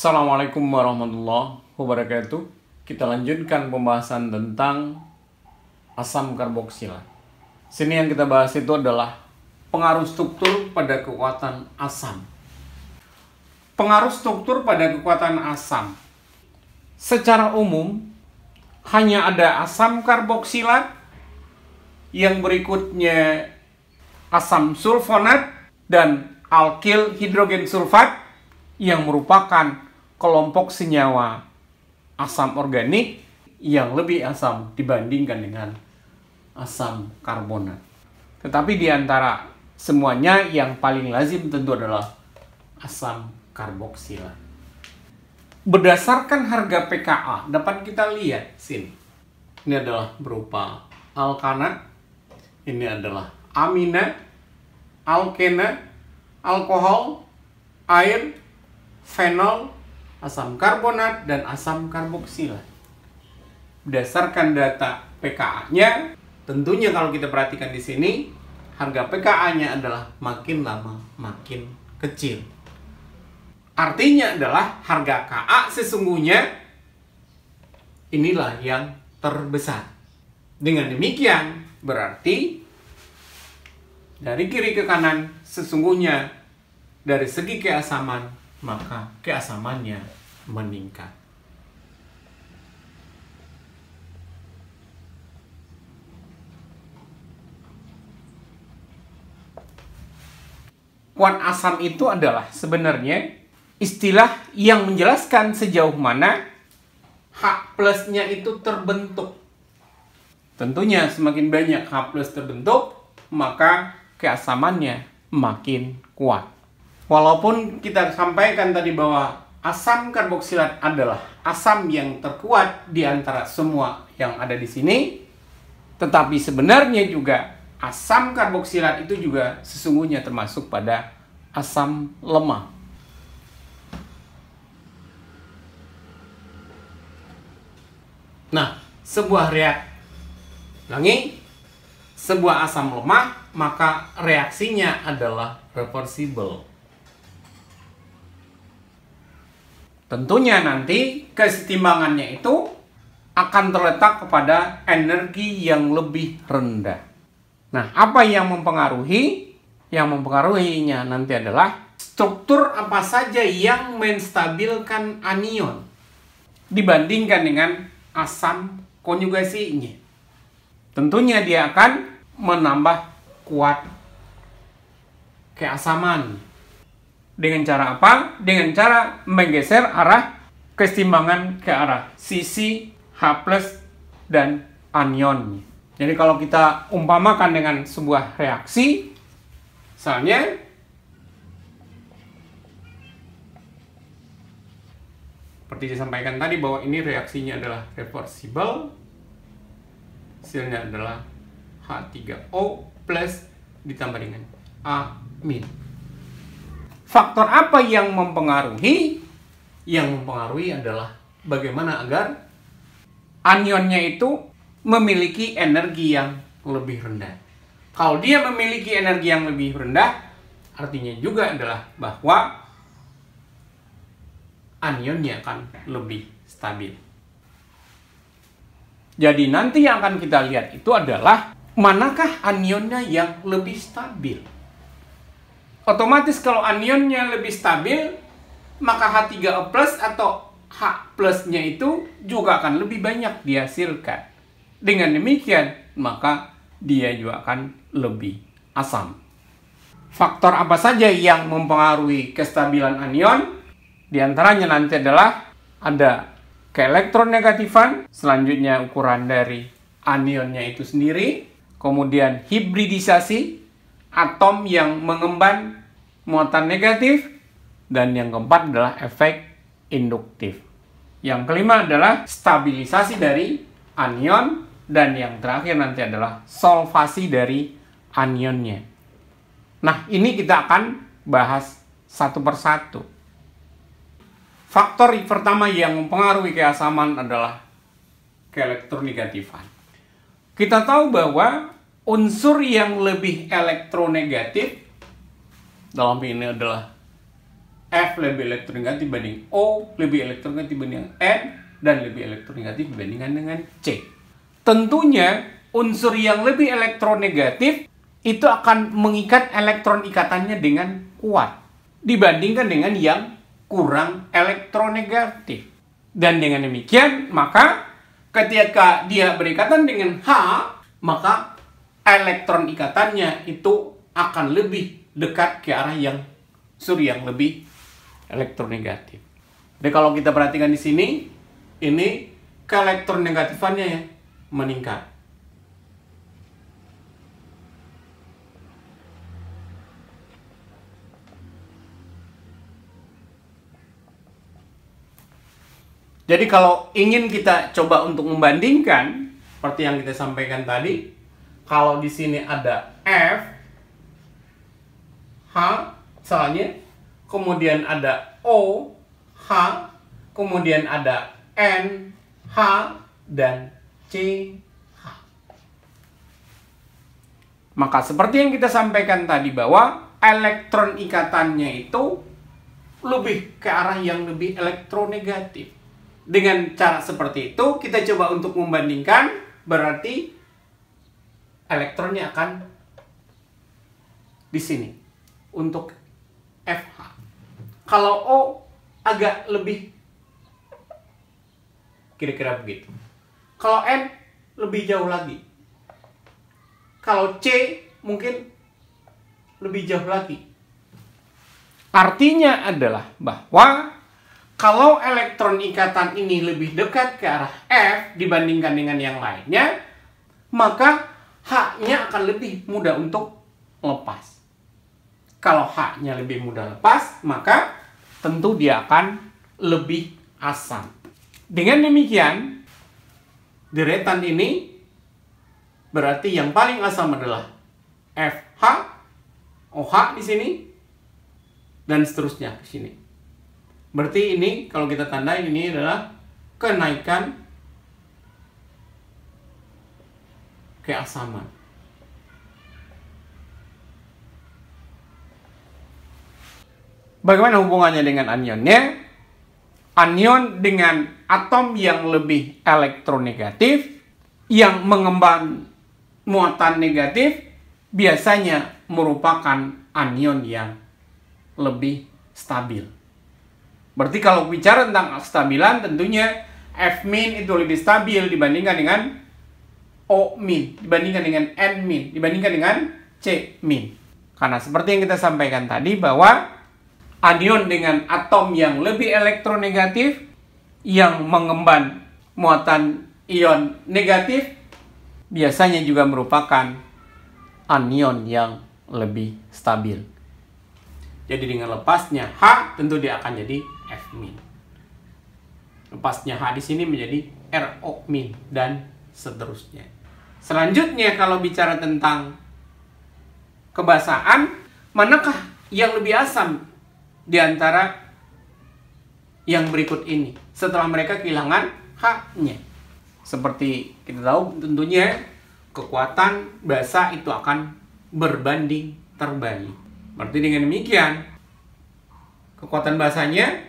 Assalamualaikum warahmatullahi wabarakatuh. Kita lanjutkan pembahasan tentang asam karboksilat. Sini yang kita bahas itu adalah pengaruh struktur pada kekuatan asam. Pengaruh struktur pada kekuatan asam. Secara umum, hanya ada asam karboksilat, yang berikutnya asam sulfonat dan alkil hidrogen sulfat yang merupakan kelompok senyawa asam organik yang lebih asam dibandingkan dengan asam karbonat. Tetapi di antara semuanya yang paling lazim tentu adalah asam karboksilat. Berdasarkan harga pKa dapat kita lihat sini. Ini adalah berupa alkana, ini adalah amina, alkena, alkohol, air, fenol, asam karbonat, dan asam karboksilat. Berdasarkan data pKa-nya, tentunya kalau kita perhatikan di sini, harga pKa-nya adalah makin lama makin kecil. Artinya adalah harga Ka sesungguhnya inilah yang terbesar. Dengan demikian, berarti dari kiri ke kanan sesungguhnya dari segi keasaman, maka keasamannya meningkat. Kekuatan asam itu adalah sebenarnya istilah yang menjelaskan sejauh mana H plusnya itu terbentuk. Tentunya semakin banyak H plus terbentuk, maka keasamannya makin kuat. Walaupun kita sampaikan tadi bahwa asam karboksilat adalah asam yang terkuat di antara semua yang ada di sini, tetapi sebenarnya juga asam karboksilat itu juga sesungguhnya termasuk pada asam lemah. Nah, sebuah asam lemah, maka reaksinya adalah reversible. Tentunya nanti kesetimbangannya itu akan terletak kepada energi yang lebih rendah. Nah, apa yang mempengaruhi? Yang mempengaruhinya nanti adalah struktur apa saja yang menstabilkan anion dibandingkan dengan asam konjugasinya. Tentunya dia akan menambah kuat keasaman. Dengan cara apa? Dengan cara menggeser arah kesetimbangan ke arah sisi H plus dan anion. Jadi kalau kita umpamakan dengan sebuah reaksi, misalnya seperti disampaikan tadi bahwa ini reaksinya adalah reversible, hasilnya adalah H3O plus ditambah dengan amin. Faktor apa yang mempengaruhi? Yang mempengaruhi adalah bagaimana agar anionnya itu memiliki energi yang lebih rendah. Kalau dia memiliki energi yang lebih rendah, artinya juga adalah bahwa anionnya akan lebih stabil. Jadi nanti yang akan kita lihat itu adalah manakah anionnya yang lebih stabil. Otomatis kalau anionnya lebih stabil, maka H3O plus atau H plusnya itu juga akan lebih banyak dihasilkan. Dengan demikian, maka dia juga akan lebih asam. Faktor apa saja yang mempengaruhi kestabilan anion? Di antaranya nanti adalah ada keelektronegatifan, selanjutnya ukuran dari anionnya itu sendiri, kemudian hibridisasi, atom yang mengemban muatan negatif, dan yang keempat adalah efek induktif. Yang kelima adalah stabilisasi dari anion, dan yang terakhir nanti adalah solvasi dari anionnya. Nah, ini kita akan bahas satu persatu. Faktor pertama yang mempengaruhi keasaman adalah keelektronegatifan. Kita tahu bahwa unsur yang lebih elektronegatif dalam ini adalah F lebih elektronegatif dibanding O, lebih elektronegatif dibanding N, dan lebih elektronegatif dibandingkan dengan C. Tentunya unsur yang lebih elektronegatif itu akan mengikat elektron ikatannya dengan kuat dibandingkan dengan yang kurang elektronegatif. Dan dengan demikian, maka ketika dia berikatan dengan H, maka elektron ikatannya itu akan lebih dekat ke arah yang unsur yang lebih elektronegatif. Jadi kalau kita perhatikan di sini, ini keelektronegatifannya ya meningkat. Jadi kalau ingin kita coba untuk membandingkan, seperti yang kita sampaikan tadi, kalau di sini ada F, H, misalnya, kemudian ada O, H, kemudian ada N, H, dan C, H. Maka seperti yang kita sampaikan tadi bahwa elektron ikatannya itu lebih ke arah yang lebih elektronegatif. Dengan cara seperti itu, kita coba untuk membandingkan, berarti elektronnya akan di sini untuk FH. Kalau O agak lebih kira-kira begitu. Kalau N lebih jauh lagi. Kalau C mungkin lebih jauh lagi. Artinya adalah bahwa kalau elektron ikatan ini lebih dekat ke arah F dibandingkan dengan yang lainnya, maka H-nya akan lebih mudah untuk lepas. Kalau H-nya lebih mudah lepas, maka tentu dia akan lebih asam. Dengan demikian, deretan ini berarti yang paling asam adalah FH, OH di sini, dan seterusnya ke sini. Berarti ini kalau kita tandai ini adalah kenaikan keasaman. Bagaimana hubungannya dengan anionnya? Anion dengan atom yang lebih elektronegatif, yang mengemban muatan negatif, biasanya merupakan anion yang lebih stabil. Berarti kalau bicara tentang stabilan, tentunya F- itu lebih stabil dibandingkan dengan O-, dibandingkan dengan N-, dibandingkan dengan C-. Karena seperti yang kita sampaikan tadi bahwa anion dengan atom yang lebih elektronegatif, yang mengemban muatan ion negatif, biasanya juga merupakan anion yang lebih stabil. Jadi dengan lepasnya H, tentu dia akan jadi F-. Lepasnya H di sini menjadi RO- dan seterusnya. Selanjutnya kalau bicara tentang kebasaan, manakah yang lebih asam di antara yang berikut ini setelah mereka kehilangan H-nya? Seperti kita tahu, tentunya kekuatan basa itu akan berbanding terbalik. Berarti dengan demikian, kekuatan basanya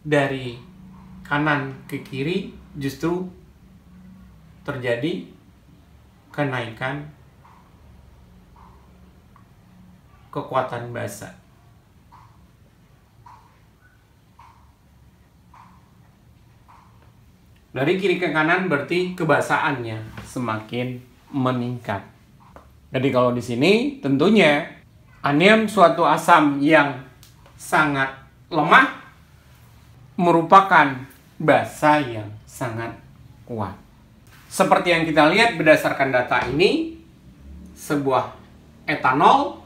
dari kanan ke kiri justru terjadi kenaikan kekuatan basa. Dari kiri ke kanan berarti kebasaannya semakin meningkat. Jadi kalau di sini tentunya anion suatu asam yang sangat lemah merupakan basa yang sangat kuat. Seperti yang kita lihat berdasarkan data ini, sebuah etanol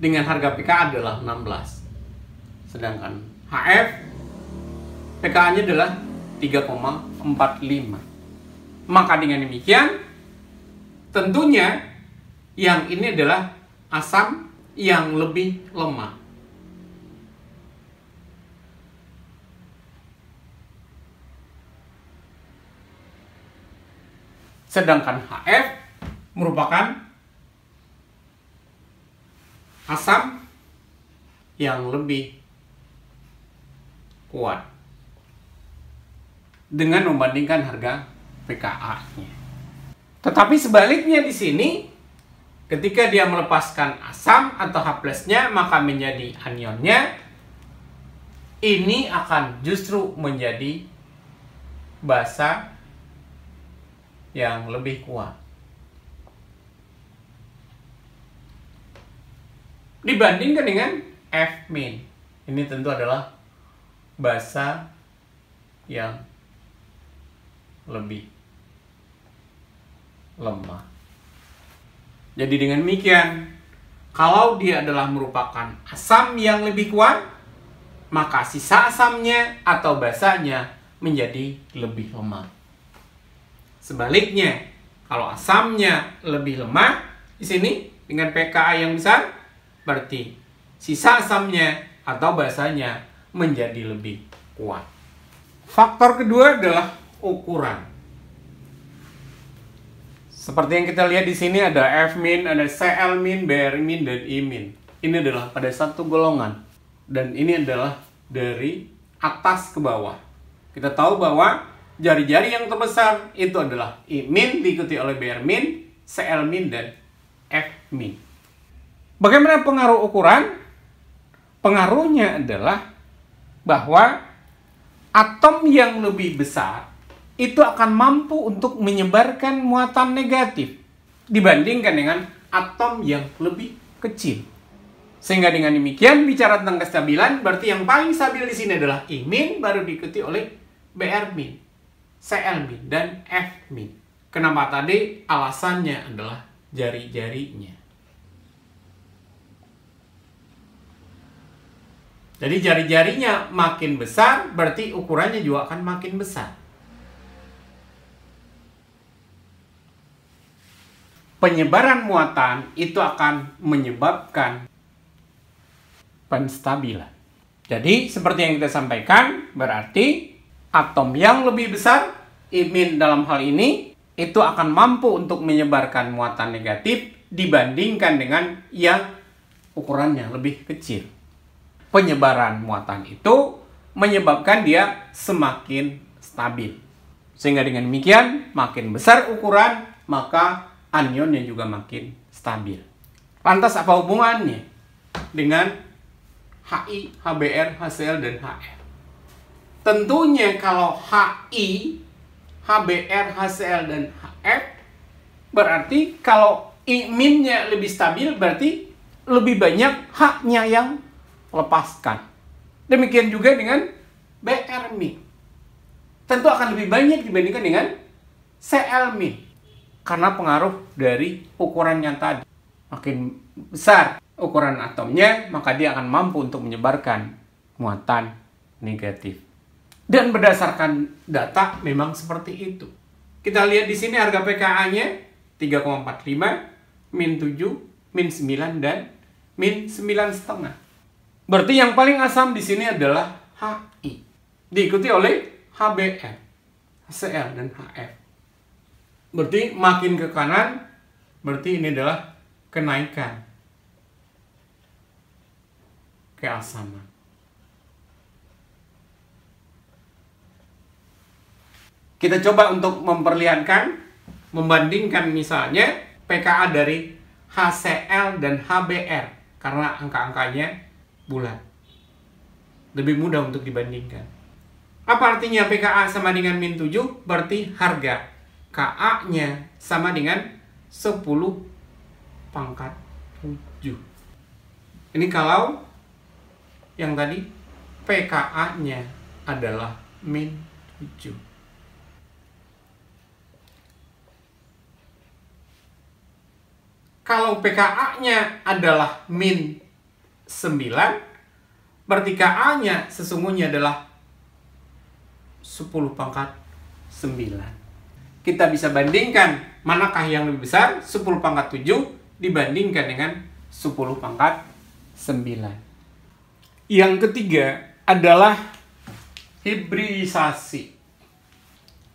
dengan harga pKa adalah 16. Sedangkan HF pKa-nya adalah 3,45. Maka dengan demikian, tentunya yang ini adalah asam yang lebih lemah. Sedangkan HF merupakan asam yang lebih kuat dengan membandingkan harga pKa-nya. Tetapi sebaliknya di sini, ketika dia melepaskan asam atau H+-nya, maka menjadi anionnya ini akan justru menjadi basa yang lebih kuat dibandingkan dengan F-. Ini tentu adalah basa yang lebih lemah. Jadi dengan demikian, kalau dia adalah merupakan asam yang lebih kuat, maka sisa asamnya atau basanya menjadi lebih lemah. Sebaliknya, kalau asamnya lebih lemah di sini dengan pKa yang besar, berarti sisa asamnya atau basanya menjadi lebih kuat. Faktor kedua adalah ukuran. Seperti yang kita lihat di sini ada F-, ada Cl-, Br-, dan I-. Ini adalah pada satu golongan. Dan ini adalah dari atas ke bawah. Kita tahu bahwa jari-jari yang terbesar itu adalah I-, diikuti oleh Br-, Cl-, dan F-. Bagaimana pengaruh ukuran? Pengaruhnya adalah bahwa atom yang lebih besar itu akan mampu untuk menyebarkan muatan negatif dibandingkan dengan atom yang lebih kecil. Sehingga dengan demikian, bicara tentang kestabilan, berarti yang paling stabil di sini adalah I-, baru diikuti oleh Br-, Cl-, dan F-. Kenapa tadi? Alasannya adalah jari-jarinya. Jadi jari-jarinya makin besar, berarti ukurannya juga akan makin besar. Penyebaran muatan itu akan menyebabkan penstabilan. Jadi, seperti yang kita sampaikan, berarti atom yang lebih besar, I- dalam hal ini, itu akan mampu untuk menyebarkan muatan negatif dibandingkan dengan yang ukurannya lebih kecil. Penyebaran muatan itu menyebabkan dia semakin stabil. Sehingga dengan demikian, makin besar ukuran, maka anionnya juga makin stabil. Lantas apa hubungannya dengan Hi, HBr, HCl, dan Hf? Tentunya kalau Hi, HBr, HCl, dan Hf, berarti kalau I-nya lebih stabil, berarti lebih banyak H-nya yang lepaskan. Demikian juga dengan Br-. Tentu akan lebih banyak dibandingkan dengan Cl-. Karena pengaruh dari ukuran yang tadi. Makin besar ukuran atomnya, maka dia akan mampu untuk menyebarkan muatan negatif. Dan berdasarkan data memang seperti itu. Kita lihat di sini harga pKa-nya 3,45, -7, -9, dan -9,5. Berarti yang paling asam di sini adalah Hi. Diikuti oleh HBr, HCl, dan Hf. Berarti makin ke kanan, berarti ini adalah kenaikan keasaman. Kita coba untuk memperlihatkan, membandingkan misalnya pKa dari HCl dan HBr, karena angka-angkanya bulat. Lebih mudah untuk dibandingkan. Apa artinya pKa sama dengan -7? Berarti harga Ka-nya sama dengan 10 pangkat 7. Ini kalau yang tadi pKa-nya adalah -7. Kalau pKa-nya adalah -9, berarti Ka-nya sesungguhnya adalah 10 pangkat 9. Kita bisa bandingkan manakah yang lebih besar, 10 pangkat 7 dibandingkan dengan 10 pangkat 9. Yang ketiga adalah hibridisasi.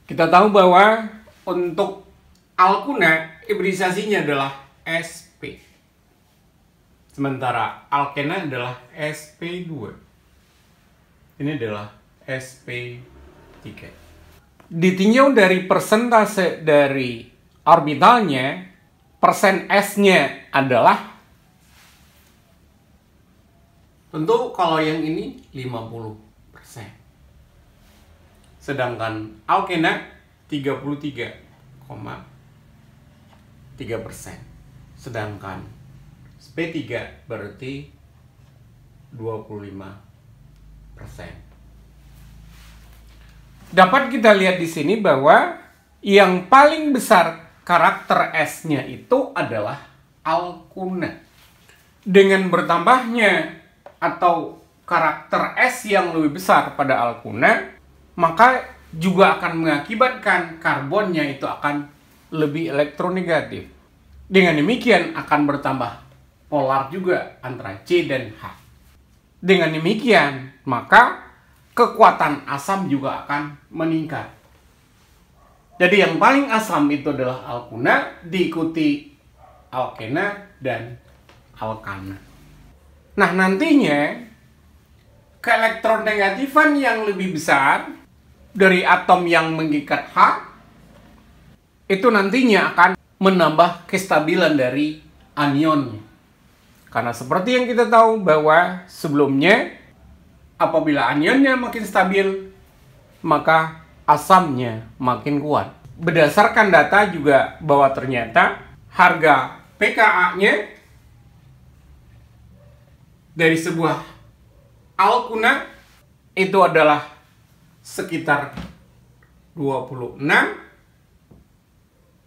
Kita tahu bahwa untuk alkuna hibridisasinya adalah sp. Sementara alkena adalah sp2. Ini adalah sp3. Ditinjau dari persentase dari orbitalnya, persen S-nya adalah, tentu kalau yang ini 50%. Sedangkan alkena 33,3%. Sedangkan sp3 berarti 25%. Dapat kita lihat di sini bahwa yang paling besar karakter S-nya itu adalah alkuna. Dengan bertambahnya atau karakter S yang lebih besar pada alkuna, maka juga akan mengakibatkan karbonnya itu akan lebih elektronegatif. Dengan demikian akan bertambah polar juga antara C dan H. Dengan demikian, maka kekuatan asam juga akan meningkat. Jadi yang paling asam itu adalah alkuna, diikuti alkena dan alkana. Nah, nantinya keelektronegatifan yang lebih besar dari atom yang mengikat H itu nantinya akan menambah kestabilan dari anionnya. Karena seperti yang kita tahu bahwa sebelumnya apabila anionnya makin stabil, maka asamnya makin kuat. Berdasarkan data juga bahwa ternyata harga pKa-nya dari sebuah alkuna itu adalah sekitar 26,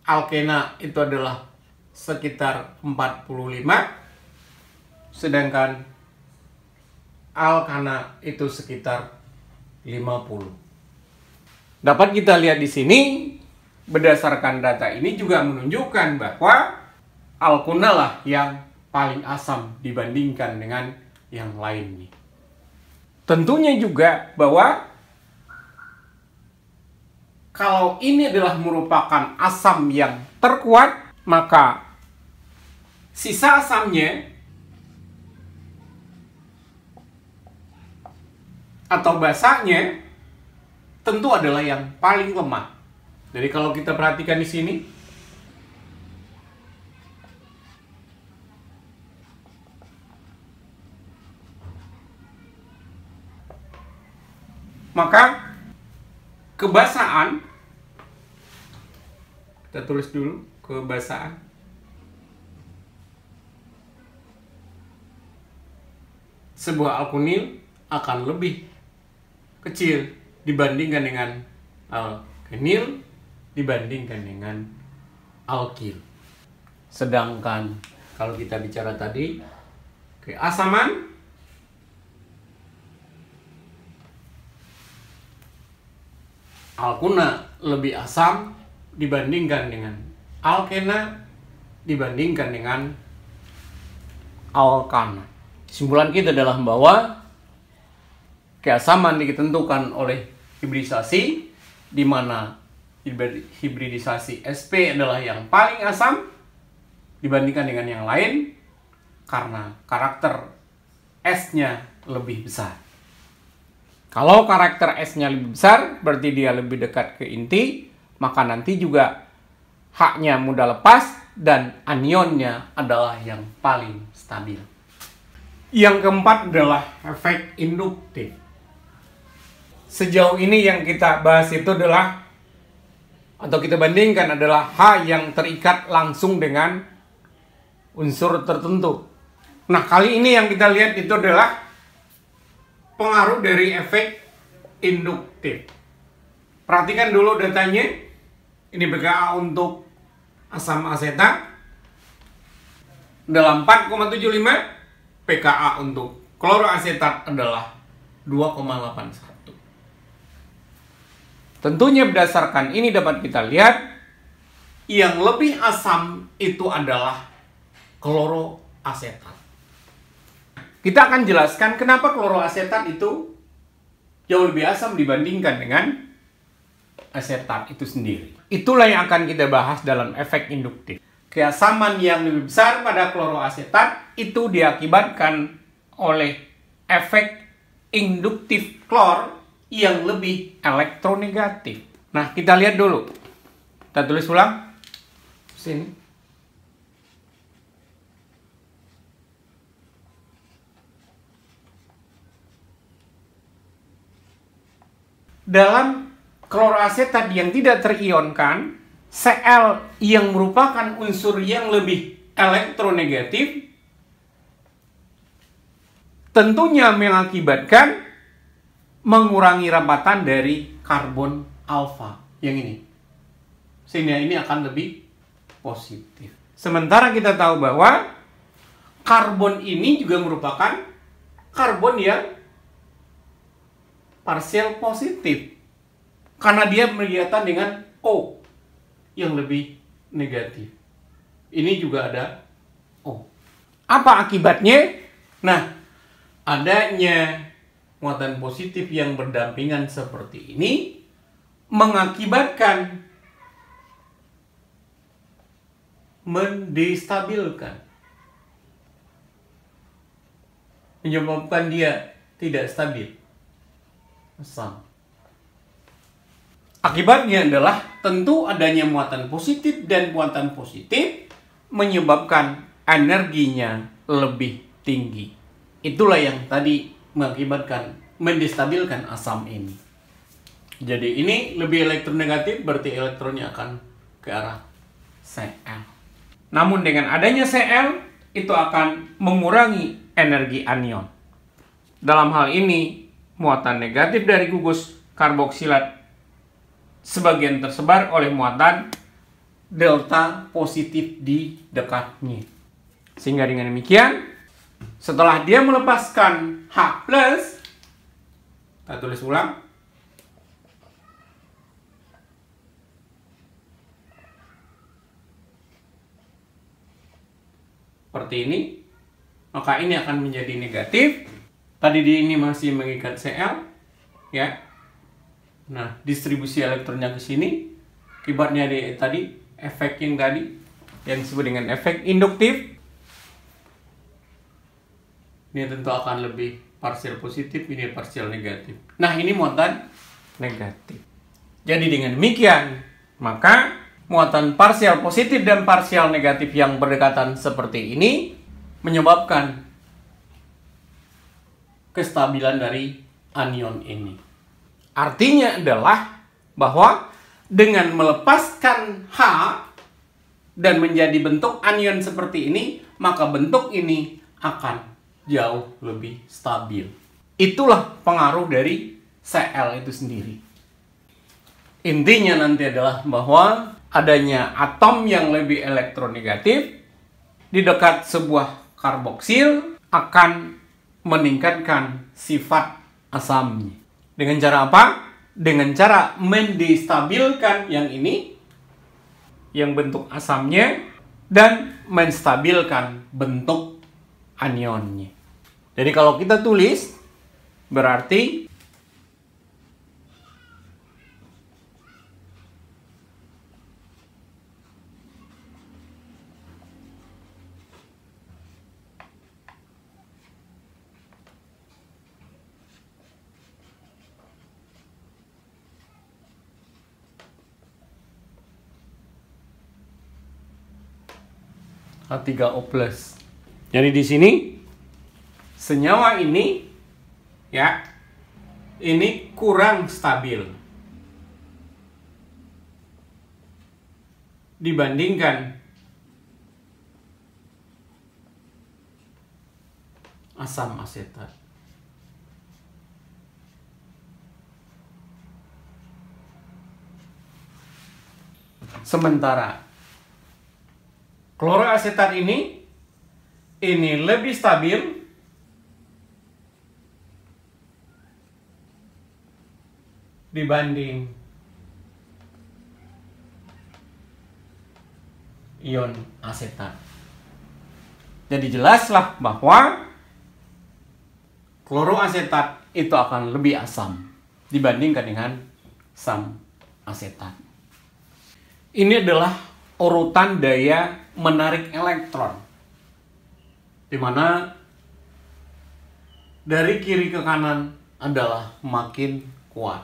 alkena itu adalah sekitar 45, sedangkan alkana itu sekitar 50. Dapat kita lihat di sini, berdasarkan data ini juga menunjukkan bahwa alkuna lah yang paling asam dibandingkan dengan yang lainnya. Tentunya juga bahwa kalau ini adalah merupakan asam yang terkuat, maka sisa asamnya atau basanya tentu adalah yang paling lemah. Jadi kalau kita perhatikan di sini, maka kebasaan, kita tulis dulu kebasaan, sebuah alkunil akan lebih kecil dibandingkan dengan alkenil dibandingkan dengan alkil. Sedangkan kalau kita bicara tadi keasaman, alkuna lebih asam dibandingkan dengan alkena dibandingkan dengan alkana. Kesimpulan kita adalah bahwa keasaman ditentukan oleh hibridisasi, di mana hibridisasi Sp adalah yang paling asam dibandingkan dengan yang lain karena karakter S-nya lebih besar. Kalau karakter S-nya lebih besar, berarti dia lebih dekat ke inti, maka nanti juga H-nya mudah lepas dan anionnya adalah yang paling stabil. Yang keempat adalah efek induktif. Sejauh ini yang kita bahas itu adalah, atau kita bandingkan adalah H yang terikat langsung dengan unsur tertentu. Nah, kali ini yang kita lihat itu adalah pengaruh dari efek induktif. Perhatikan dulu datanya. Ini pKa untuk asam asetat adalah 4,75, pKa untuk kloroasetat adalah 2,81. Tentunya berdasarkan ini dapat kita lihat yang lebih asam itu adalah kloroasetat. Kita akan jelaskan kenapa kloroasetat itu jauh lebih asam dibandingkan dengan asetat itu sendiri. Itulah yang akan kita bahas dalam efek induktif. keasaman yang lebih besar pada kloroasetat itu diakibatkan oleh efek induktif klor yang lebih elektronegatif. Nah, kita lihat dulu. Kita tulis ulang. Sini. Dalam kloroasetat yang tidak terionkan, Cl yang merupakan unsur yang lebih elektronegatif tentunya mengakibatkan mengurangi rapatan dari karbon alfa yang ini. Sehingga ini akan lebih positif. Sementara kita tahu bahwa karbon ini juga merupakan karbon yang parsial positif. Karena dia berkaitan dengan O yang lebih negatif. Ini juga ada O. Apa akibatnya? Nah, adanya muatan positif yang berdampingan seperti ini mengakibatkan mendestabilkan, menyebabkan dia tidak stabil, asam. Akibatnya adalah tentu adanya muatan positif, dan muatan positif menyebabkan energinya lebih tinggi. Itulah yang tadi mengakibatkan mendestabilkan asam ini. Jadi ini lebih elektronegatif, berarti elektronnya akan ke arah Cl. Namun dengan adanya Cl, itu akan mengurangi energi anion. Dalam hal ini, muatan negatif dari gugus karboksilat sebagian tersebar oleh muatan delta positif di dekatnya. Sehingga dengan demikian, setelah dia melepaskan H+, kita tulis ulang. Seperti ini, maka ini akan menjadi negatif. Tadi di ini masih mengikat Cl, ya. Nah, distribusi elektronnya ke sini, akibatnya tadi efek yang tadi yang disebut dengan efek induktif. Ini tentu akan lebih parsial positif, ini parsial negatif. Nah, ini muatan negatif. Jadi dengan demikian, maka muatan parsial positif dan parsial negatif yang berdekatan seperti ini menyebabkan kestabilan dari anion ini. Artinya adalah bahwa dengan melepaskan H dan menjadi bentuk anion seperti ini, maka bentuk ini akan jauh lebih stabil. Itulah pengaruh dari Cl itu sendiri. Intinya nanti adalah bahwa adanya atom yang lebih elektronegatif di dekat sebuah karboksil akan meningkatkan sifat asamnya. Dengan cara apa? Dengan cara mendestabilkan yang ini, yang bentuk asamnya, dan menstabilkan bentuk anionnya. Jadi kalau kita tulis, berarti H3O+. Jadi di sini senyawa ini, ya, ini kurang stabil dibandingkan asam asetat. Sementara kloroasetat ini lebih stabil dibanding ion asetat. Jadi jelaslah bahwa kloroasetat itu akan lebih asam dibandingkan dengan asam asetat. Ini adalah urutan daya menarik elektron, di mana dari kiri ke kanan adalah makin kuat.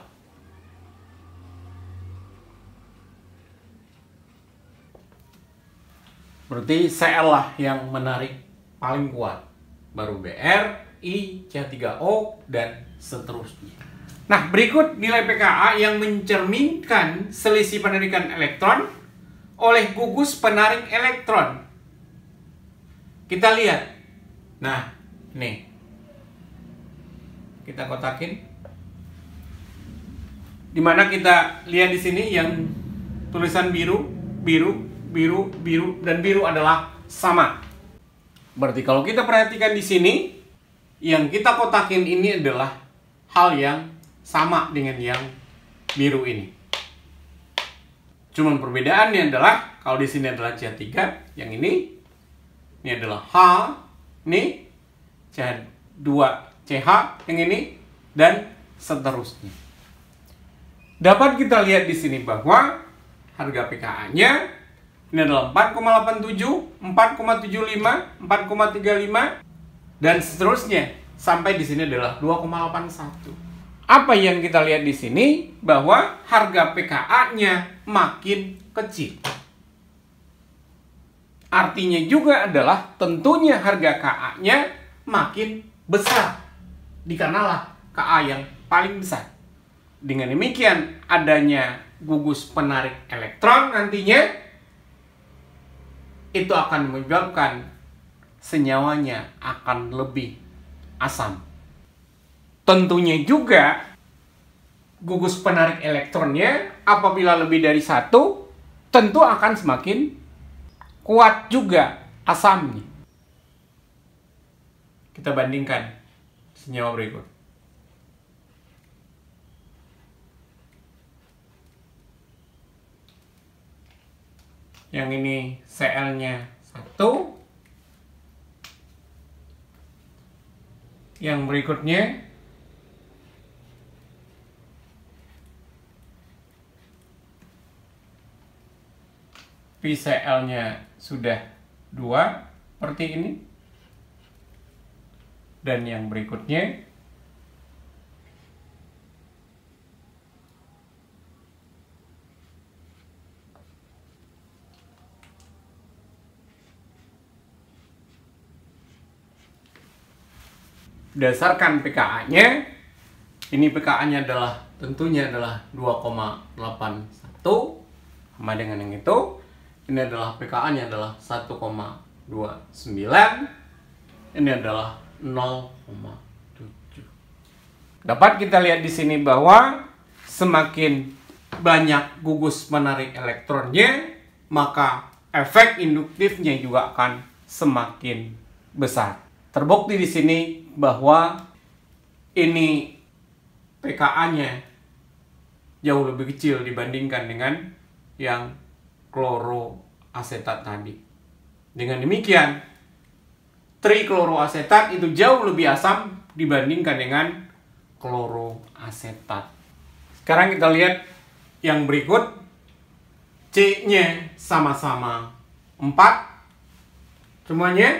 Berarti Cl lah yang menarik paling kuat, baru Br, I, CH3O, dan seterusnya. Nah, berikut nilai pKa yang mencerminkan selisih penarikan elektron oleh gugus penarik elektron. Kita lihat. Nah, nih. Kita kotakin. Dimana kita lihat di sini yang tulisan biru, dan biru adalah sama. Berarti kalau kita perhatikan di sini, yang kita kotakin ini adalah hal yang sama dengan yang biru ini. Cuman perbedaannya adalah kalau di sini adalah CH3, yang ini adalah H, ini CH2CH, yang ini, dan seterusnya. Dapat kita lihat di sini bahwa harga pKa-nya ini adalah 4,87, 4,75, 4,35, dan seterusnya sampai di sini adalah 2,81. Apa yang kita lihat di sini bahwa harga pKa-nya makin kecil. Artinya juga adalah tentunya harga Ka-nya makin besar. Dikarenalah Ka yang paling besar. Dengan demikian adanya gugus penarik elektron nantinya itu akan menyebabkan senyawanya akan lebih asam. Tentunya juga gugus penarik elektronnya apabila lebih dari satu tentu akan semakin kuat juga asamnya. Kita bandingkan senyawa berikut. Yang ini Cl-nya 1. Yang berikutnya PCl-nya sudah 2 seperti ini. Dan yang berikutnya berdasarkan pKa-nya, ini pKa-nya adalah tentunya adalah 2,81 sama dengan yang itu. Ini adalah pKa-nya adalah 1,29. Ini adalah 0,7. Dapat kita lihat di sini bahwa semakin banyak gugus menarik elektronnya, maka efek induktifnya juga akan semakin besar. Terbukti di sini bahwa ini pKa-nya jauh lebih kecil dibandingkan dengan yang kloroasetat tadi. Dengan demikian, trikloroasetat itu jauh lebih asam dibandingkan dengan kloroasetat. Sekarang kita lihat yang berikut. C-nya sama-sama 4 semuanya.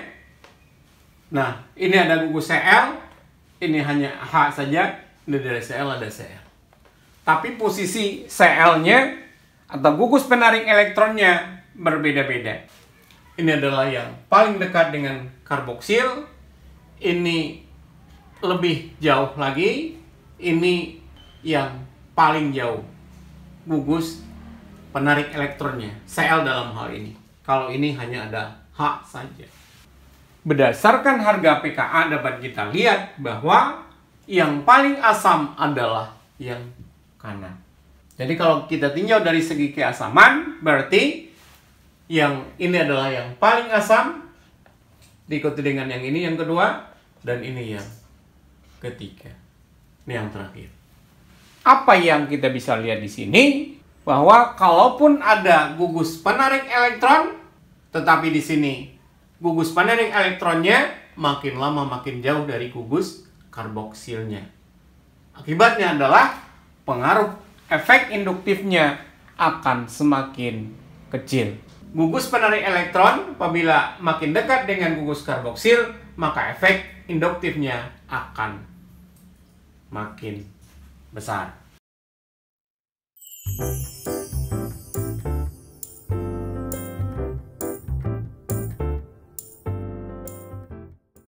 Nah, ini ada gugus Cl, ini hanya H saja, ini dari Cl ada Cl. Tapi posisi Cl-nya atau gugus penarik elektronnya berbeda-beda. Ini adalah yang paling dekat dengan karboksil, ini lebih jauh lagi, ini yang paling jauh gugus penarik elektronnya, Cl dalam hal ini. Kalau ini hanya ada H saja. Berdasarkan harga pKa dapat kita lihat bahwa yang paling asam adalah yang kanan. Jadi kalau kita tinjau dari segi keasaman, berarti yang ini adalah yang paling asam, diikuti dengan yang ini yang kedua, dan ini yang ketiga. Ini yang terakhir. Apa yang kita bisa lihat di sini? Bahwa kalaupun ada gugus penarik elektron, tetapi di sini gugus penarik elektronnya makin lama makin jauh dari gugus karboksilnya. Akibatnya adalah pengaruh efek induktifnya akan semakin kecil. gugus penarik elektron apabila makin dekat dengan gugus karboksil, maka efek induktifnya akan makin besar.